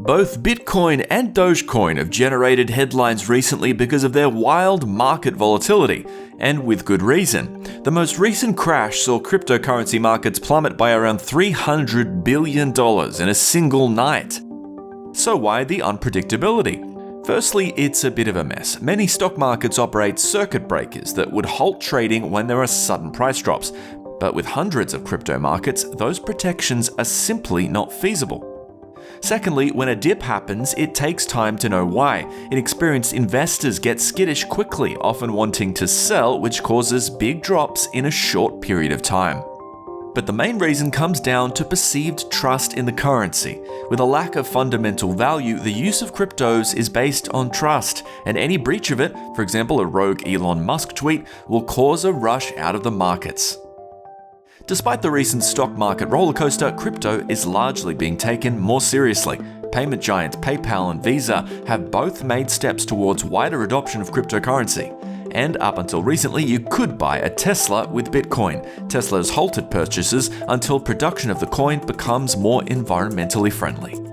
Both Bitcoin and Dogecoin have generated headlines recently because of their wild market volatility, and with good reason. The most recent crash saw cryptocurrency markets plummet by around $300 billion in a single night. So why the unpredictability? Firstly, it's a bit of a mess. Many stock markets operate circuit breakers that would halt trading when there are sudden price drops. But with hundreds of crypto markets, those protections are simply not feasible. Secondly, when a dip happens, it takes time to know why. Inexperienced investors get skittish quickly, often wanting to sell, which causes big drops in a short period of time. But the main reason comes down to perceived trust in the currency. With a lack of fundamental value, the use of cryptos is based on trust, and any breach of it, for example a rogue Elon Musk tweet, will cause a rush out of the markets. Despite the recent stock market rollercoaster, crypto is largely being taken more seriously. Payment giants PayPal and Visa have both made steps towards wider adoption of cryptocurrency. And up until recently, you could buy a Tesla with Bitcoin. Tesla has halted purchases until production of the coin becomes more environmentally friendly.